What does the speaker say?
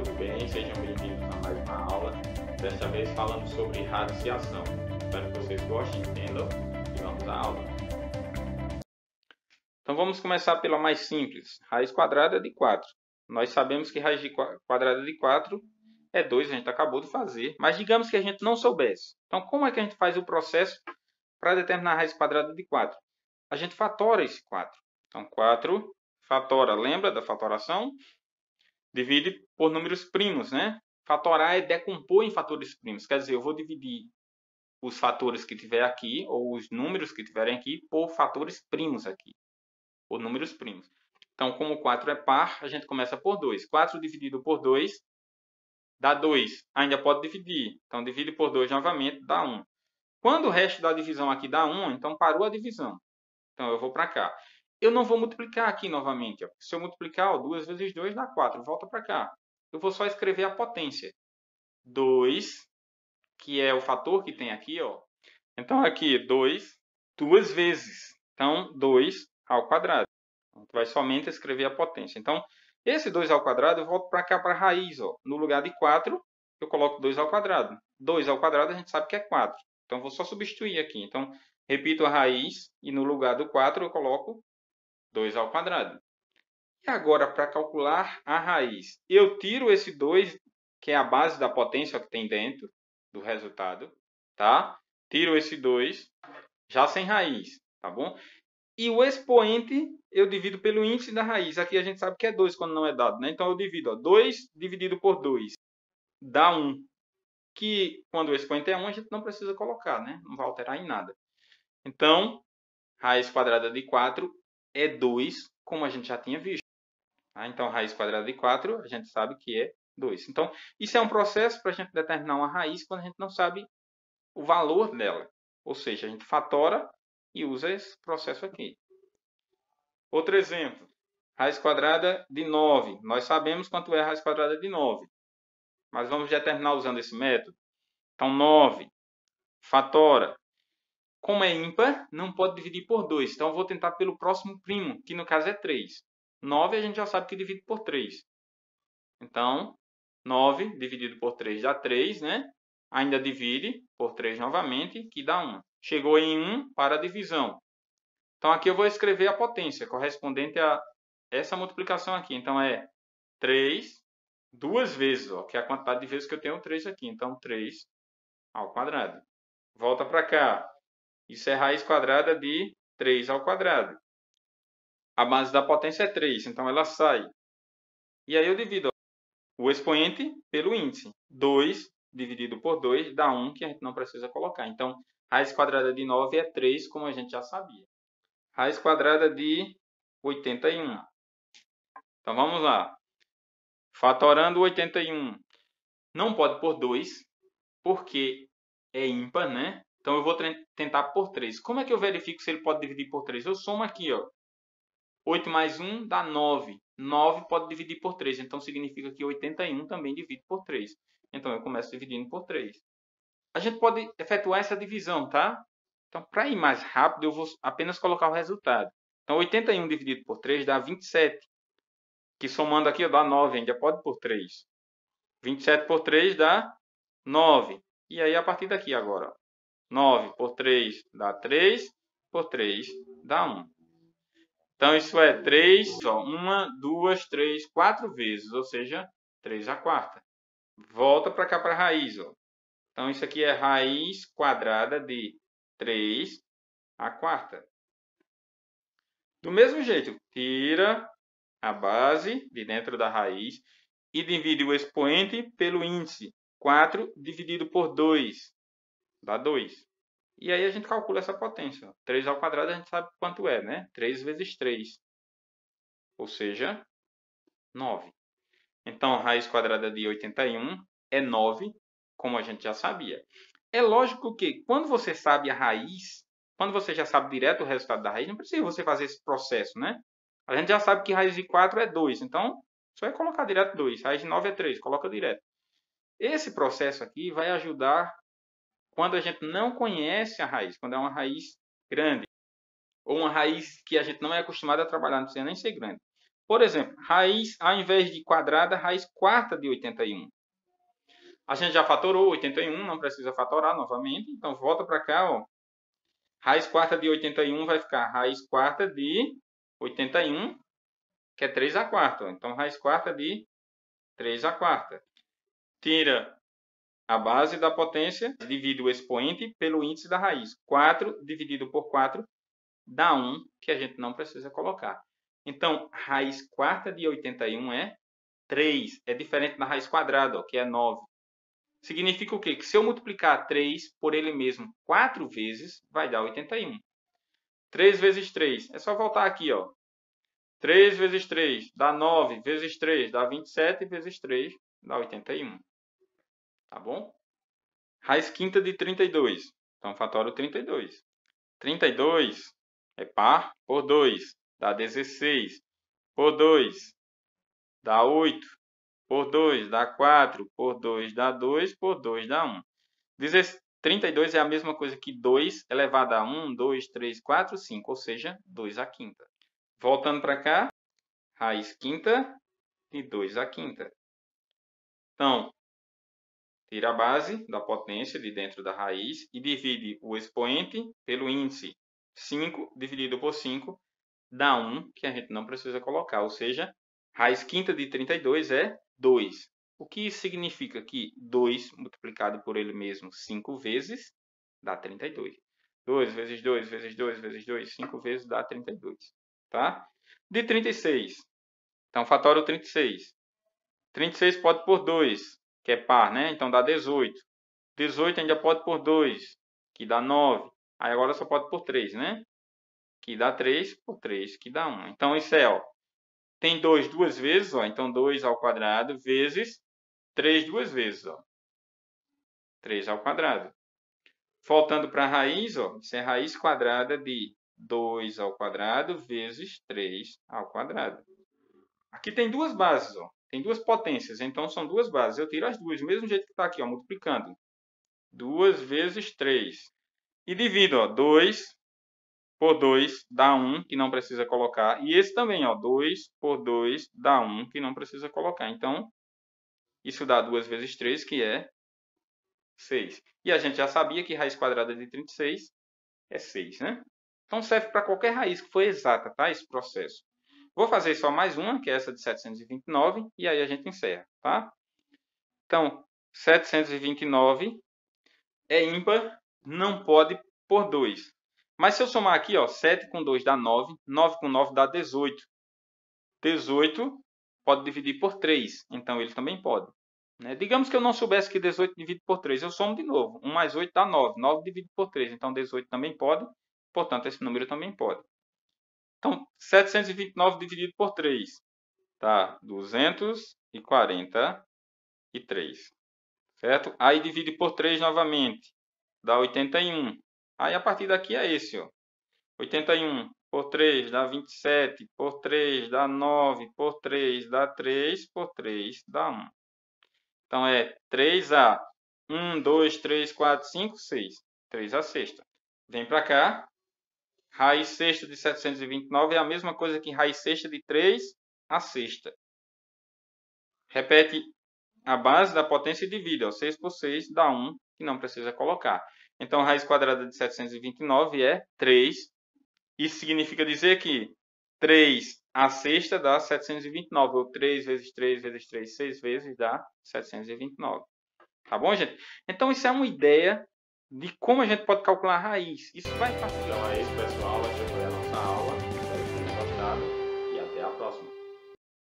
tudo bem? Sejam bem-vindos a mais uma aula, desta vez falando sobre radiciação. Espero que vocês gostem, entendam e vamos à aula. Então vamos começar pela mais simples, raiz quadrada de 4. Nós sabemos que raiz quadrada de 4 é 2, a gente acabou de fazer, mas digamos que a gente não soubesse. Então como é que a gente faz o processo para determinar a raiz quadrada de 4? A gente fatora esse 4. Então 4 fatora, lembra da fatoração? Divide por números primos, né? Fatorar é decompor em fatores primos. Quer dizer, eu vou dividir os fatores que tiver aqui, ou os números que tiverem aqui, por fatores primos aqui. Por números primos. Então, como 4 é par, a gente começa por 2. 4 dividido por 2 dá 2. Ainda pode dividir. Então, divide por 2 novamente, dá 1. Quando o resto da divisão aqui dá 1, então parou a divisão. Então, eu vou para cá. Eu não vou multiplicar aqui novamente. Ó. Se eu multiplicar, 2 vezes 2 dá 4. Volta para cá. Eu vou só escrever a potência. 2, que é o fator que tem aqui. Ó. Então, aqui, 2, duas vezes. Então, 2 ao quadrado. A gente vai somente escrever a potência. Então, esse 2 ao quadrado, eu volto para cá para a raiz. Ó. No lugar de 4, eu coloco 2 ao quadrado. 2 ao quadrado, a gente sabe que é 4. Então, vou só substituir aqui. Então, repito a raiz e no lugar do 4 eu coloco 2 ao quadrado. E agora, para calcular a raiz, eu tiro esse 2, que é a base da potência que tem dentro do resultado, tá? Tiro esse 2, já sem raiz, tá bom? E o expoente eu divido pelo índice da raiz. Aqui a gente sabe que é 2 quando não é dado, né? Então eu divido, ó, 2 dividido por 2 dá 1. Que quando o expoente é 1, a gente não precisa colocar, né? Não vai alterar em nada. Então, raiz quadrada de 4 é 2, como a gente já tinha visto. Então, raiz quadrada de 4, a gente sabe que é 2. Então, isso é um processo para a gente determinar uma raiz quando a gente não sabe o valor dela. Ou seja, a gente fatora e usa esse processo aqui. Outro exemplo, raiz quadrada de 9. Nós sabemos quanto é a raiz quadrada de 9. Mas vamos determinar usando esse método. Então, 9 fatora. Como é ímpar, não pode dividir por 2. Então, eu vou tentar pelo próximo primo, que no caso é 3. 9 a gente já sabe que divide por 3. Então, 9 dividido por 3 dá 3, né? Ainda divide por 3 novamente, que dá 1. Chegou em 1 para a divisão. Então, aqui eu vou escrever a potência correspondente a essa multiplicação aqui. Então, é 3 duas vezes, ó, que é a quantidade de vezes que eu tenho 3 aqui. Então, 3 ao quadrado. Volta para cá. Isso é raiz quadrada de 3 ao quadrado. A base da potência é 3, então ela sai. E aí eu divido o expoente pelo índice. 2 dividido por 2 dá 1, que a gente não precisa colocar. Então, raiz quadrada de 9 é 3, como a gente já sabia. Raiz quadrada de 81. Então, vamos lá. Fatorando 81. Não pode por 2, porque é ímpar, né? Então, eu vou tentar por 3. Como é que eu verifico se ele pode dividir por 3? Eu somo aqui, ó. 8 mais 1 dá 9. 9 pode dividir por 3. Então, significa que 81 também divide por 3. Então, eu começo dividindo por 3. A gente pode efetuar essa divisão, tá? Então, para ir mais rápido, eu vou apenas colocar o resultado. Então, 81 dividido por 3 dá 27. Que somando aqui, dá 9. Ainda pode por 3. 27 por 3 dá 9. E aí, a partir daqui agora, 9 por 3 dá 3. Por 3 dá 1. Então, isso é 3, ó, 1, 2, 3, 4 vezes, ou seja, 3 à quarta. Volta para cá para a raiz. Ó. Então, isso aqui é raiz quadrada de 3 à quarta. Do mesmo jeito, tira a base de dentro da raiz e divide o expoente pelo índice. 4 dividido por 2 dá 2. E aí a gente calcula essa potência. 3 ao quadrado a gente sabe quanto é, né? 3 vezes 3. Ou seja, 9. Então, raiz quadrada de 81 é 9, como a gente já sabia. É lógico que, quando você sabe a raiz, quando você já sabe direto o resultado da raiz, não precisa você fazer esse processo, né? A gente já sabe que raiz de 4 é 2, então, só é colocar direto 2. Raiz de 9 é 3, coloca direto. Esse processo aqui vai ajudar quando a gente não conhece a raiz, quando é uma raiz grande, ou uma raiz que a gente não é acostumado a trabalhar, não precisa nem ser grande. Por exemplo, raiz, ao invés de quadrada, raiz quarta de 81. A gente já fatorou 81, não precisa fatorar novamente. Então, volta para cá, ó. Raiz quarta de 81 vai ficar raiz quarta de 81, que é 3 a quarta. Então, raiz quarta de 3 a quarta. Tira a base da potência, divide o expoente pelo índice da raiz. 4 dividido por 4 dá 1, que a gente não precisa colocar. Então, raiz quarta de 81 é 3. É diferente da raiz quadrada, ó, que é 9. Significa o quê? Que se eu multiplicar 3 por ele mesmo 4 vezes, vai dar 81. 3 vezes 3. É só voltar aqui, ó. 3 vezes 3 dá 9, vezes 3 dá 27, vezes 3 dá 81. Tá bom? Raiz quinta de 32. Então, fatório 32. 32 é par por 2, dá 16. Por 2, dá 8. Por 2, dá 4. Por 2, dá 2. Por 2, dá 1. 32 é a mesma coisa que 2 elevado a 1, 2, 3, 4, 5. Ou seja, 2 à quinta. Voltando para cá, raiz quinta de 2 à quinta. Então, tira a base da potência de dentro da raiz e divide o expoente pelo índice. 5 dividido por 5 dá 1, que a gente não precisa colocar. Ou seja, raiz quinta de 32 é 2. O que isso significa? Que 2 multiplicado por ele mesmo 5 vezes dá 32. 2 vezes 2 vezes 2 vezes 2, 5 vezes dá 32. Tá? De 36. Então, fatório 36. 36 pode por 2, que é par, né? Então dá 18. 18 ainda pode por 2, que dá 9. Aí agora só pode por 3, né? Que dá 3 por 3, que dá 1. Então isso é, ó. Tem 2 duas vezes, ó. Então 2 ao quadrado vezes 3 duas vezes, ó. 3 ao quadrado. Voltando para a raiz, ó. Isso é raiz quadrada de 2 ao quadrado vezes 3 ao quadrado. Aqui tem duas bases, ó. Tem duas potências, então são duas bases. Eu tiro as duas, do mesmo jeito que está aqui, ó, multiplicando. 2 vezes 3. E divido, ó, 2 por 2 dá 1, que não precisa colocar. E esse também, ó, 2 por 2 dá 1, que não precisa colocar. Então, isso dá 2 vezes 3, que é 6. E a gente já sabia que raiz quadrada de 36 é 6, né? Então, serve para qualquer raiz que for exata, tá? Esse processo. Vou fazer só mais uma, que é essa de 729, e aí a gente encerra, tá? Então, 729 é ímpar, não pode por 2. Mas se eu somar aqui, ó, 7 com 2 dá 9, 9 com 9 dá 18. 18 pode dividir por 3, então ele também pode. Né? Digamos que eu não soubesse que 18 divide por 3, eu somo de novo. 1 mais 8 dá 9, 9 divide por 3, então 18 também pode, portanto esse número também pode. Então, 729 dividido por 3, tá? 243, certo? Aí divide por 3 novamente, dá 81. Aí a partir daqui é esse, ó. 81 por 3 dá 27, por 3 dá 9, por 3 dá 3, por 3 dá 1. Então é 3A. 1, 2, 3, 4, 5, 6. 3 a sexta. Vem para cá. Raiz sexta de 729 é a mesma coisa que raiz sexta de 3 a sexta. Repete a base da potência e divide. Ó, 6 por 6 dá 1, que não precisa colocar. Então, raiz quadrada de 729 é 3. Isso significa dizer que 3 a sexta dá 729. Ou 3 vezes 3 vezes 3, 6 vezes dá 729. Tá bom, gente? Então, isso é uma ideia de como a gente pode calcular a raiz. Isso vai facilitar. Então é isso, pessoal. Essa foi a nossa aula. Espero que tenham gostado. E até a próxima.